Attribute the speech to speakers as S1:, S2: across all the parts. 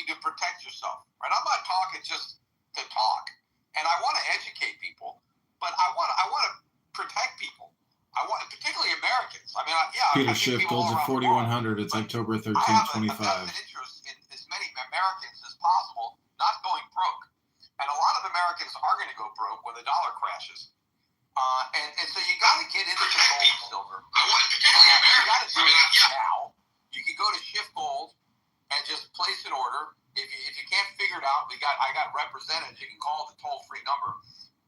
S1: talking to protect yourself, right? I'm not talking just to talk, and I want to educate people, but I want to protect people. I want, particularly Americans. I mean,
S2: Peter Schiff, Golds at 4100. It's October 13th, 25.
S1: I have a vested interest in as many Americans as possible not going broke, and a lot of Americans are going to go broke when the dollar crashes. And so you got to get into the gold and silver. I want, particularly Americans. You got to do it now. You can go to Shift Gold and just place an order. If you can't figure it out, I got representatives. You can call the toll-free number.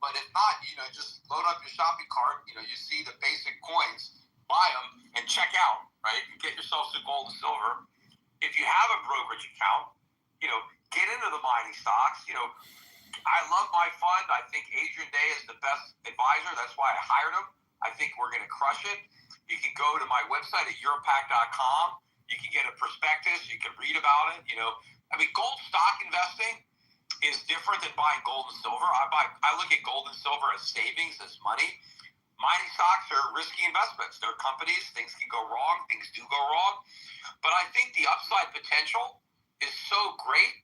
S1: But if not, just load up your shopping cart. You see the basic coins, buy them, and check out, right? And get yourself some gold and silver. If you have a brokerage account, get into the mining stocks. I love my fund. I think Adrian Day is the best advisor. That's why I hired him. I think we're going to crush it. You can go to my website at europac.com. You can get a prospectus. You can read about it. Gold stock investing is different than buying gold and silver. I look at gold and silver as savings, as money. Mining stocks are risky investments. They're companies. Things can go wrong. Things do go wrong. But I think the upside potential is so great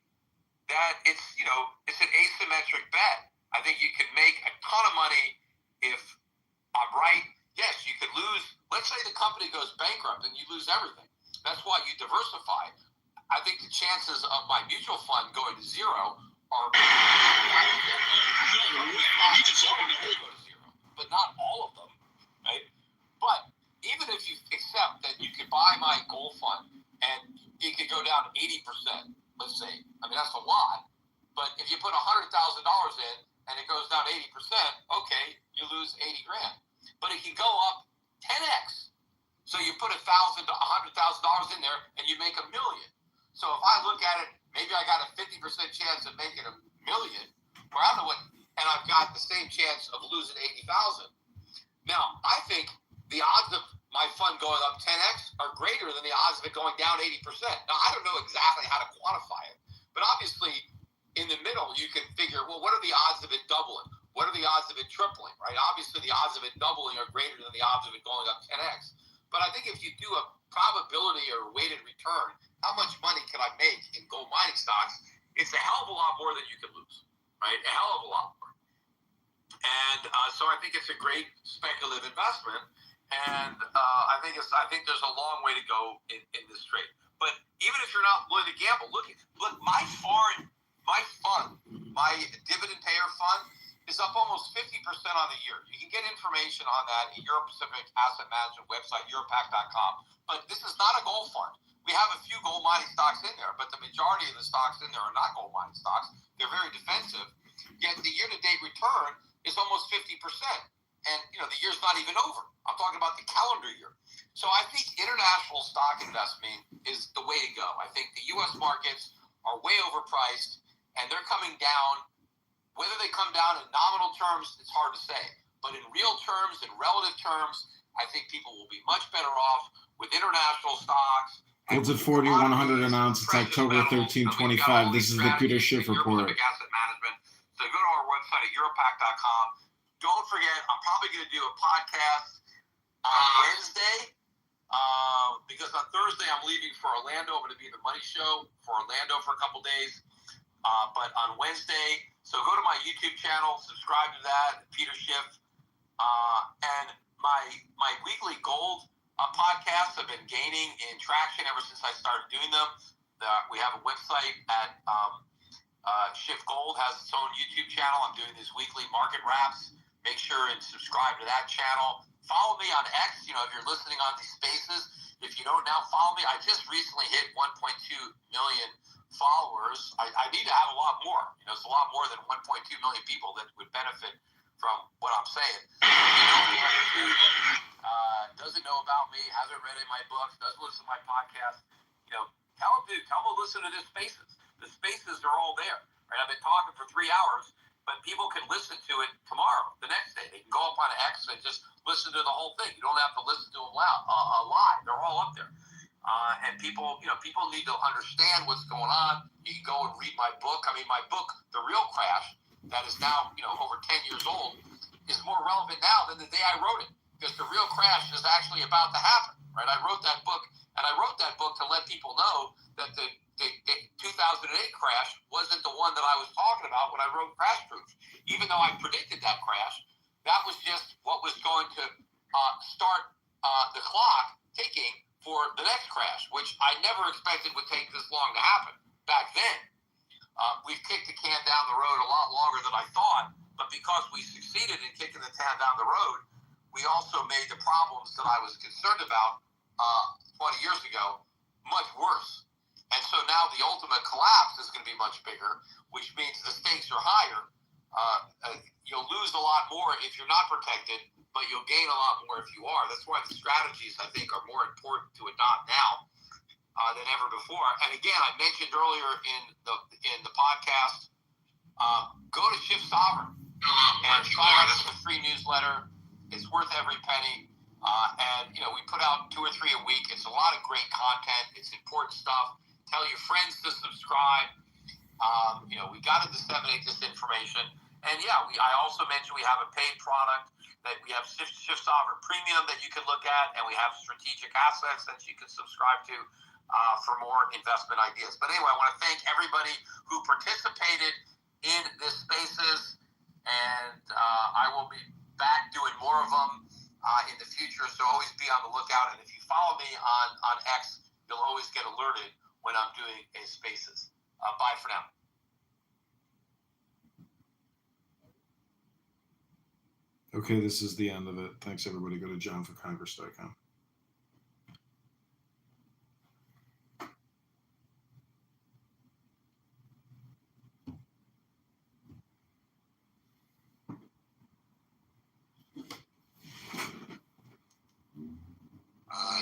S1: that it's an asymmetric bet. I think you can make a ton of money if I'm right. Yes, you could lose. Let's say the company goes bankrupt and you lose everything. That's why you diversify. I think the chances of my mutual fund going to zero are but not all of them, right? But even if you accept that you could buy my gold fund and it could go down 80%, let's say. That's a lot. But if you put $100,000 in and it goes down 80%, okay, you lose $80,000. But it can go up 10x. So you put $100,000 in there and you make $1 million. So if I look at it, maybe I got a 50% chance of making $1 million, or I don't know what, and I've got the same chance of losing 80,000. Now, I think the odds of my fund going up 10x are greater than the odds of it going down 80%. Now, I don't know exactly how to quantify it, but obviously in the middle, you can figure, well, what are the odds of it doubling? What are the odds of it tripling, right? Obviously, the odds of it doubling are greater than the odds of it going up 10x. But I think if you do a probability or weighted return, how much money can I make in gold mining stocks? It's a hell of a lot more than you could lose, right? A hell of a lot more. And so I think it's a great speculative investment. And I think there's a long way to go in this trade. But even if you're not willing to gamble, look, my fund, my dividend payer fund is up almost 50% on the year. You can get information on that at Euro Pacific Asset Management website, europac.com. But this is not a gold fund. We have a few gold mining stocks in there, but the majority of the stocks in there are not gold mining stocks. They're very defensive. Yet the year-to-date return is almost 50%. And, the year's not even over. I'm talking about the calendar year. So I think international stock investment is the way to go. I think the U.S. markets are way overpriced, and they're coming down. Whether they come down in nominal terms, it's hard to say. But in real terms, in relative terms, I think people will be much better off with international stocks.
S2: It's a 4,100 an ounce. It's October 13/25. This is the Peter Schiff Report.
S1: Asset Management. So go to our website at europac.com. Don't forget, I'm probably going to do a podcast on Wednesday because on Thursday I'm leaving for Orlando. I'm going to be in the Money Show for Orlando for a couple days. But on Wednesday, so go to my YouTube channel, subscribe to that, Peter Schiff. And my weekly gold podcasts have been gaining in traction ever since I started doing them. We have a website at Schiff Gold has its own YouTube channel. I'm doing these weekly market wraps. Make sure and subscribe to that channel. Follow me on X, if you're listening on these spaces. If you don't now follow me, I just recently hit 1.2 million followers. I need to have a lot more. It's a lot more than 1.2 million people that would benefit from what I'm saying. Doesn't know about me, hasn't read any of my books, doesn't listen to my podcast, tell them to listen to the spaces. The spaces are all there. Right? I've been talking for 3 hours, but people can listen to it tomorrow, the next day. They can go up on X and just listen to the whole thing. You don't have to listen to them live. They're all up there. And people need to understand what's going on. You can go and read my book. My book, The Real Crash, that is now, over 10 years old, is more relevant now than the day I wrote it. Because the real crash is actually about to happen, right? I wrote that book to let people know that the 2008 2008 crash wasn't the one that I was talking about when I wrote Crash Proof. Even though I predicted that crash, that was just what was going to start the clock ticking for the next crash, which I never expected would take this long to happen back then. We've kicked the can down the road a lot longer than I thought, but because we succeeded in kicking the can down the road, we also made the problems that I was concerned about 20 years ago much worse. And so now the ultimate collapse is going to be much bigger, which means the stakes are higher. You'll lose a lot more if you're not protected, but you'll gain a lot more if you are. That's why the strategies, I think, are more important to adopt now than ever before. And again, I mentioned earlier in the podcast, go to Shift Sovereign and sign up for the free newsletter. It's worth every penny. And we put out 2 or 3 a week. It's a lot of great content. It's important stuff. Tell your friends to subscribe. We got to disseminate this information. And I also mentioned we have a paid product that we have Shift Sovereign Premium that you can look at, and we have strategic assets that you can subscribe to for more investment ideas. But anyway, I want to thank everybody who participated in this Spaces, and I will be back doing more of them in the future. So always be on the lookout. And if you follow me on X, you'll always get alerted when I'm doing a Spaces. Bye for now.
S2: Okay, this is the end of it. Thanks, everybody. Go to johnforcongress.com.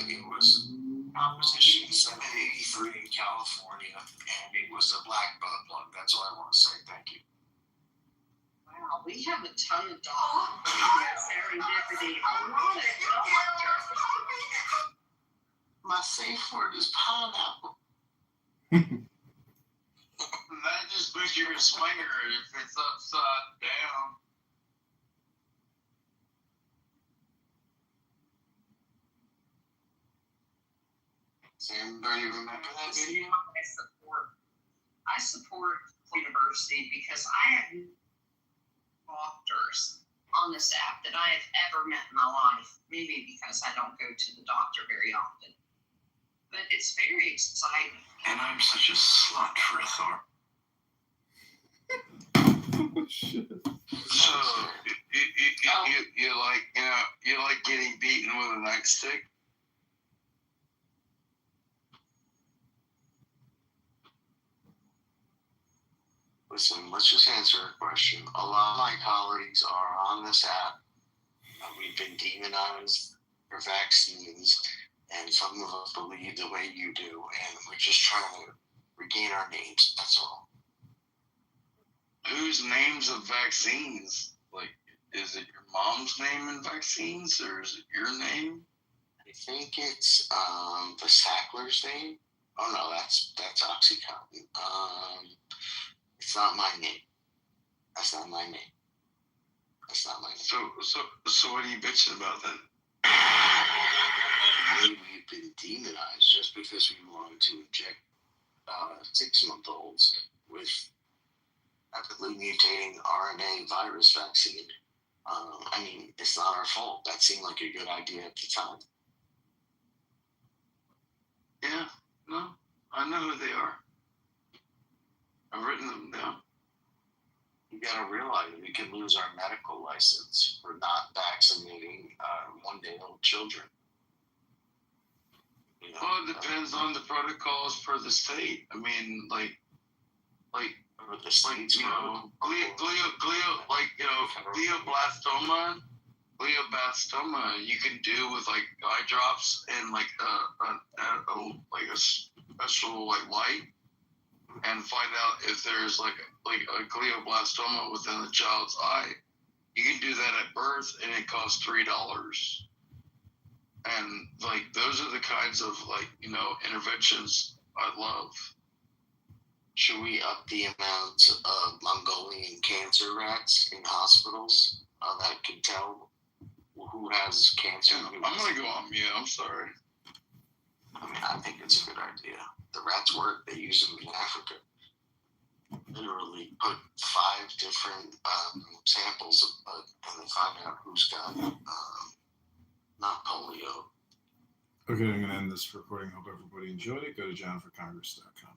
S3: It was Proposition 783 in California, and it was a black butt plug. That's all I want to say. Thank you.
S4: Wow, we have a ton of dogs. Serendipity. A lot of dogs.
S3: My safe word is pineapple.
S5: That just means you're a swinger if it's upside down.
S3: Does anybody remember that video?
S4: I support University because I have doctors on this app that I have ever met in my life. Maybe because I don't go to the doctor very often. But it's very exciting.
S3: And I'm such a slut for authority.
S2: Oh, shit.
S5: So you like getting beaten with a nightstick?
S3: Listen, let's just answer a question. A lot of my colleagues are on this app. We've been demonized for vaccines, and some of us believe the way you do, and we're just trying to regain our names. That's all.
S5: Whose names of vaccines? Like, is it your mom's name in vaccines, or is it your name?
S3: I think it's the Sackler's name. Oh no, that's OxyContin. It's not my name. That's not my name. That's not my name.
S5: So what are you bitching about then?
S3: We've been demonized just because we wanted to inject 6-month-olds with rapidly mutating RNA virus vaccine. I mean, it's not our fault. That seemed like a good idea at the time.
S5: Yeah, no, I know who they are. I've written them down.
S3: You gotta realize we can lose our medical license for not vaccinating 1-day-old children.
S5: Well, it depends on the protocols for the state. I mean, like
S3: for the states,
S5: glioblastoma, you can do with like eye drops and like a special light, and find out if there's like a glioblastoma within the child's eye. You can do that at birth, and it costs $3. And those are the kinds of interventions I love.
S3: Should we up the amount of Mongolian cancer rats in hospitals that can tell who has cancer?
S5: I'm going to go on mute. I'm sorry.
S3: I mean, I think it's a good idea. The rats work. They use them in Africa. literally put 5 different samples of blood, and they find out who's got not polio.
S2: Okay, I'm going to end this recording. Hope everybody enjoyed it. Go to johnforcongress.com.